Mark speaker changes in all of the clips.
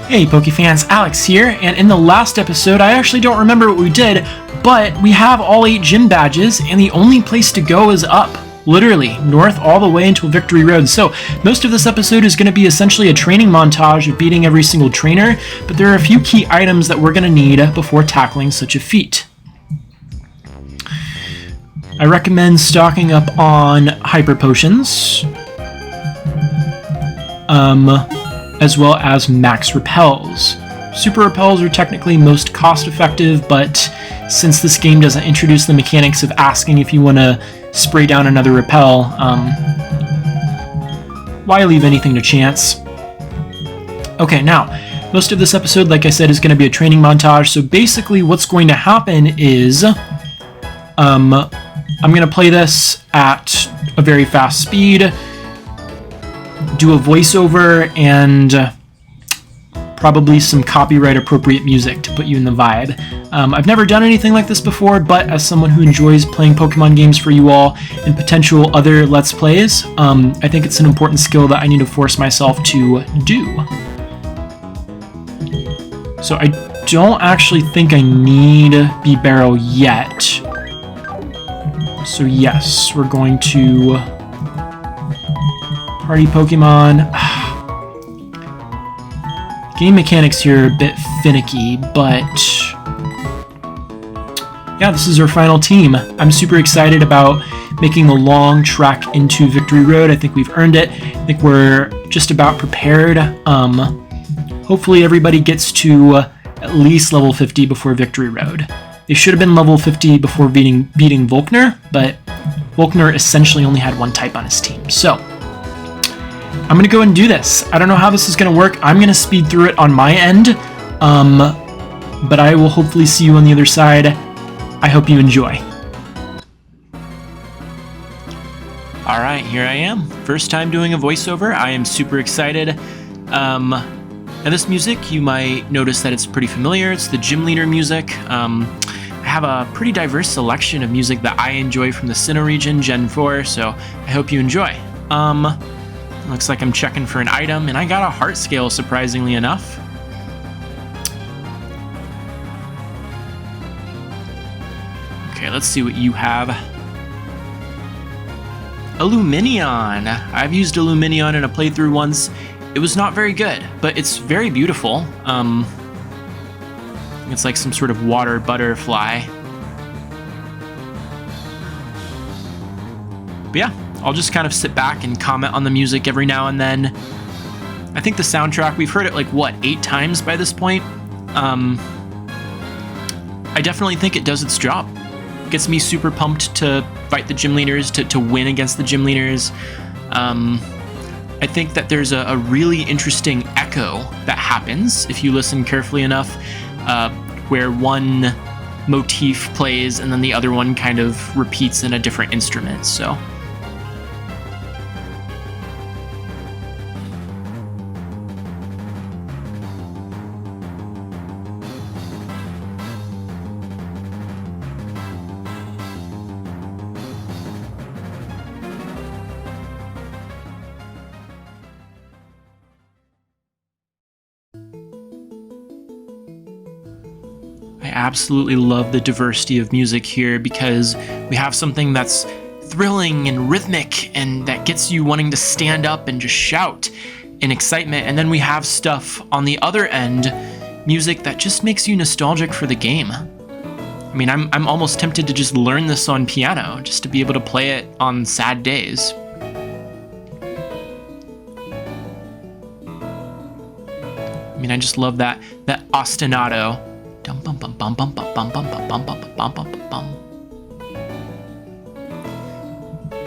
Speaker 1: Hey Pokefans, Alex here, and in the last episode I actually don't remember what we did, but we have all 8 gym badges, and the only place to go is up. Literally, north all the way until Victory Road. So most of this episode is going to be essentially a training montage of beating every single trainer, but there are a few key items that we're going to need before tackling such a feat. I recommend stocking up on Hyper Potions, as well as Max Repels. Super Repels are technically most cost effective, but since this game doesn't introduce the mechanics of asking if you want to spray down another repel, why leave anything to chance? Okay, now, most of this episode, like I said, is going to be a training montage, so basically what's going to happen is, I'm going to play this at a very fast speed, do a voiceover, and probably some copyright appropriate music to put you in the vibe. I've never done anything like this before, but as someone who enjoys playing Pokemon games for you all and potential other Let's Plays, I think it's an important skill that I need to force myself to do. So I don't actually think I need B-Barrel yet. So yes, we're going to Party Pokemon. Game mechanics here are a bit finicky, but yeah, this is our final team. I'm super excited about making the long trek into Victory Road. I think we've earned it. I think we're just about prepared. Hopefully everybody gets to at least level 50 before Victory Road. They should have been level 50 before beating Volkner, but Volkner essentially only had one type on his team. So I'm going to go and do this. I don't know how this is going to work. I'm going to speed through it on my end, but I will hopefully see you on the other side. I hope you enjoy. Alright, here I am. First time doing a voiceover. I am super excited. And this music, you might notice that it's pretty familiar. It's the gym leader music. I have a pretty diverse selection of music that I enjoy from the Sinnoh region, Gen 4, so I hope you enjoy. Looks like I'm checking for an item, and I got a heart scale, surprisingly enough. Okay, let's see what you have. Illuminion. I've used Illuminion in a playthrough once. It was not very good, but it's very beautiful. It's like some sort of water butterfly. But yeah, I'll just kind of sit back and comment on the music every now and then. I think the soundtrack, we've heard it like, what, 8 times by this point? I definitely think it does its job. It gets me super pumped to fight the gym leaders, to win against the gym leaders. I think that there's a really interesting echo that happens if you listen carefully enough, where one motif plays and then the other one kind of repeats in a different instrument, so. I absolutely love the diversity of music here because we have something that's thrilling and rhythmic and that gets you wanting to stand up and just shout in excitement. And then we have stuff on the other end, music that just makes you nostalgic for the game. I mean, I'm almost tempted to just learn this on piano just to be able to play it on sad days. I mean, I just love that ostinato. Dum bum bum bum bum bum bum bum bum bum bum bum bum.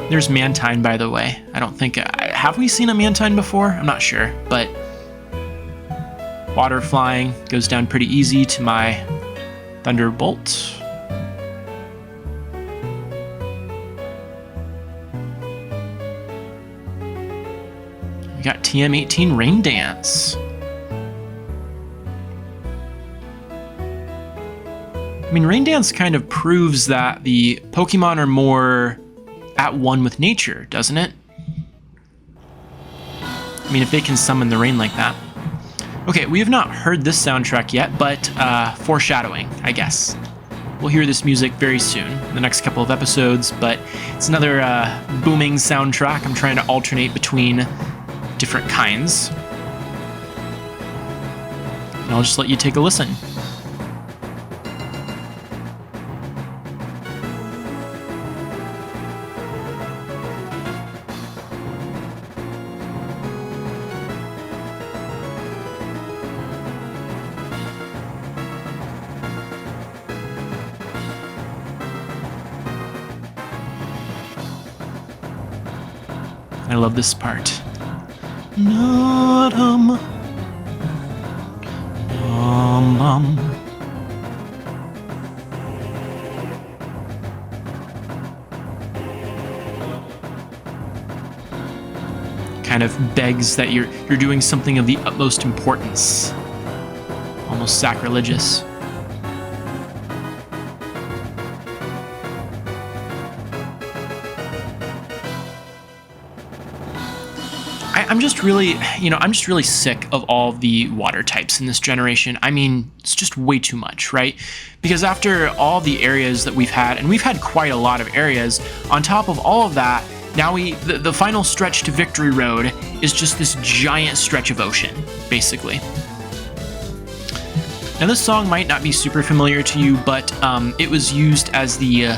Speaker 1: There's Mantine, by the way. I don't think have we seen a Mantine before? I'm not sure, but water flying goes down pretty easy to my Thunderbolt. We got TM18 Rain Dance. I mean, Rain Dance kind of proves that the Pokemon are more at one with nature, doesn't it? I mean, if they can summon the rain like that. Okay, we have not heard this soundtrack yet, but foreshadowing, I guess. We'll hear this music very soon, in the next couple of episodes, but it's another booming soundtrack. I'm trying to alternate between different kinds. And I'll just let you take a listen. I love this part. Kind of begs that you're doing something of the utmost importance. Almost sacrilegious. I'm just really sick of all the water types in this generation. I mean, it's just way too much, right? Because after all the areas that we've had, and we've had quite a lot of areas, on top of all of that, now the final stretch to Victory Road is just this giant stretch of ocean, basically. Now this song might not be super familiar to you, but it was used as the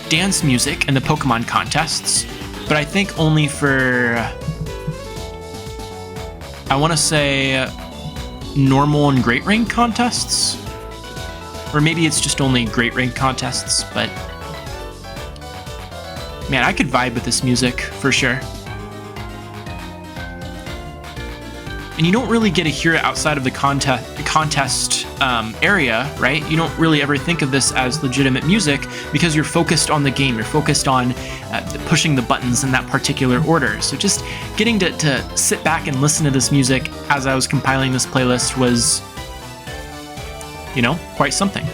Speaker 1: dance music in the Pokemon contests. But I think only for, I want to say, normal and great rank contests? Or maybe it's just only great rank contests, but man, I could vibe with this music for sure. And you don't really get to hear it outside of the contest area, right? You don't really ever think of this as legitimate music because you're focused on the game. You're focused on pushing the buttons in that particular order. So just getting to sit back and listen to this music as I was compiling this playlist was, quite something.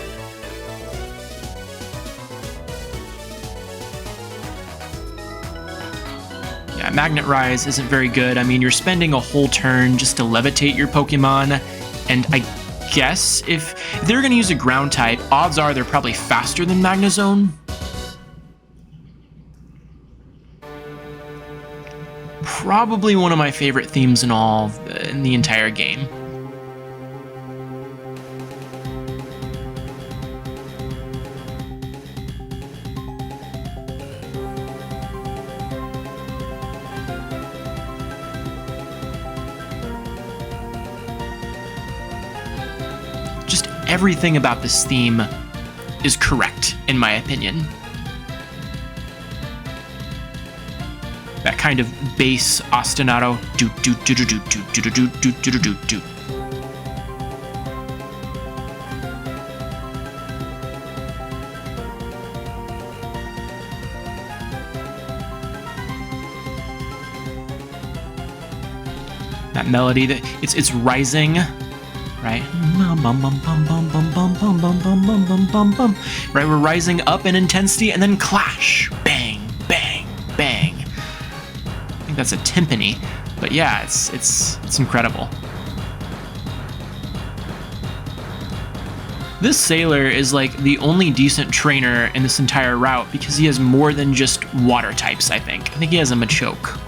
Speaker 1: Magnet Rise isn't very good. I mean, you're spending a whole turn just to levitate your Pokemon, and I guess if they're going to use a ground type, odds are they're probably faster than Magnezone. Probably one of my favorite themes in the entire game. Everything about this theme is correct, in my opinion. That kind of bass ostinato, do do do do do do do do do do do do. That melody, that it's rising. Right? Right, we're rising up in intensity and then clash. Bang, bang, bang. I think that's a timpani, but yeah, it's incredible. This Sailor is like the only decent trainer in this entire route because he has more than just water types, I think. I think he has a Machoke.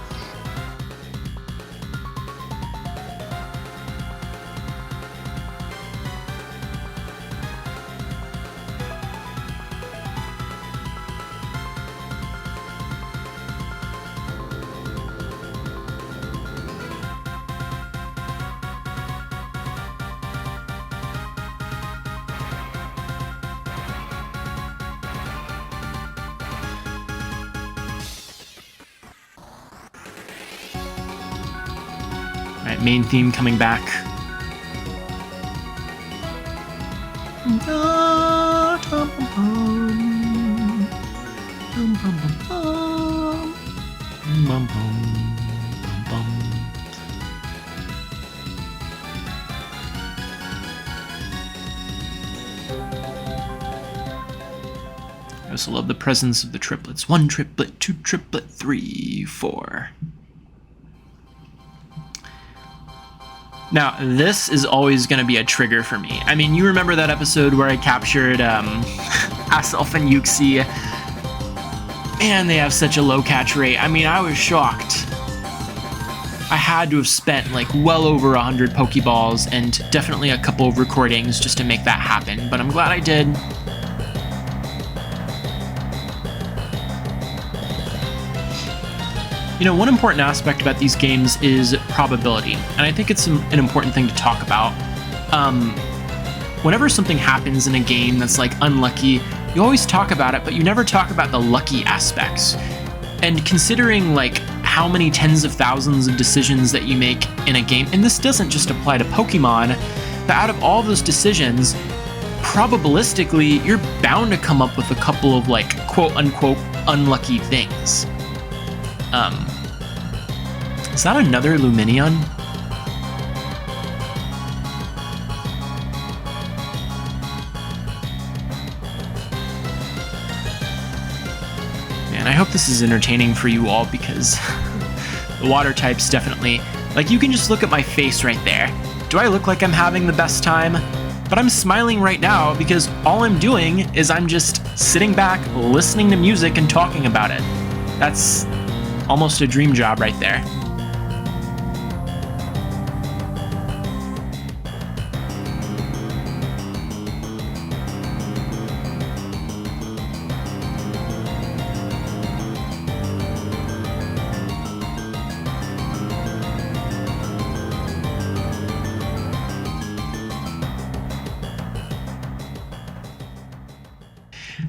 Speaker 1: Alright, main theme coming back. I also love the presence of the triplets. 1 triplet, 2 triplet, 3, 4. Now, this is always going to be a trigger for me. I mean, you remember that episode where I captured Aself and Yuxi? Man, they have such a low catch rate. I mean, I was shocked. I had to have spent like well over 100 Pokeballs and definitely a couple of recordings just to make that happen, but I'm glad I did. You know, one important aspect about these games is probability, and I think it's an important thing to talk about. Whenever something happens in a game that's like unlucky, you always talk about it, but you never talk about the lucky aspects. And considering like how many tens of thousands of decisions that you make in a game, and this doesn't just apply to Pokemon, but out of all those decisions, probabilistically, you're bound to come up with a couple of like quote-unquote unlucky things. Is that another Luminion? Man, I hope this is entertaining for you all, because the water types definitely, like, you can just look at my face right there. Do I look like I'm having the best time? But I'm smiling right now because all I'm doing is I'm just sitting back, listening to music and talking about it. That's almost a dream job right there.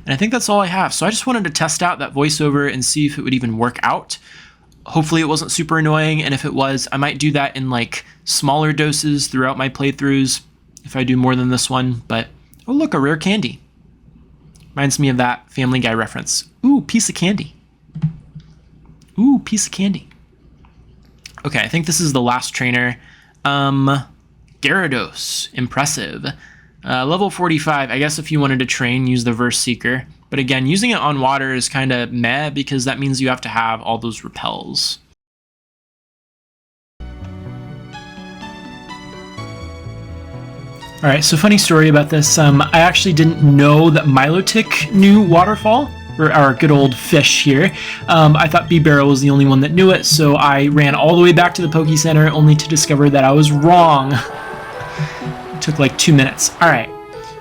Speaker 1: And I think that's all I have. So I just wanted to test out that voiceover and see if it would even work out. Hopefully it wasn't super annoying, and if it was, I might do that in like smaller doses throughout my playthroughs if I do more than this one. But oh look, a rare candy. Reminds me of that Family Guy reference. Ooh, piece of candy. Ooh, piece of candy. Okay, I think this is the last trainer. Gyarados, impressive. Level 45, I guess if you wanted to train, use the Verse Seeker. But again, using it on water is kind of meh, because that means you have to have all those repels. Alright, so funny story about this. I actually didn't know that Milotic knew Waterfall, or our good old fish here. I thought B-Barrel was the only one that knew it, so I ran all the way back to the Poke Center only to discover that I was wrong. Took like 2 minutes. All right,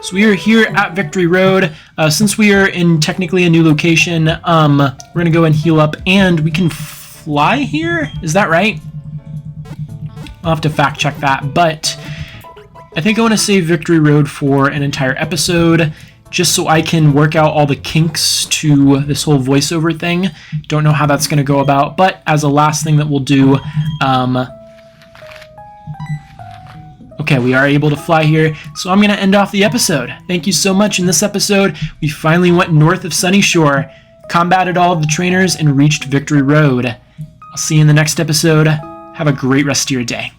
Speaker 1: so we are here at Victory Road. Since we are in technically a new location, we're gonna go and heal up, and we can fly here. Is that right? I'll have to fact check that, but I think I want to save Victory Road for an entire episode, just so I can work out all the kinks to this whole voiceover thing. Don't know how that's gonna go about, but as a last thing that we'll do, okay, we are able to fly here, so I'm going to end off the episode. Thank you so much. In this episode, we finally went north of Sunyshore, combated all of the trainers, and reached Victory Road. I'll see you in the next episode. Have a great rest of your day.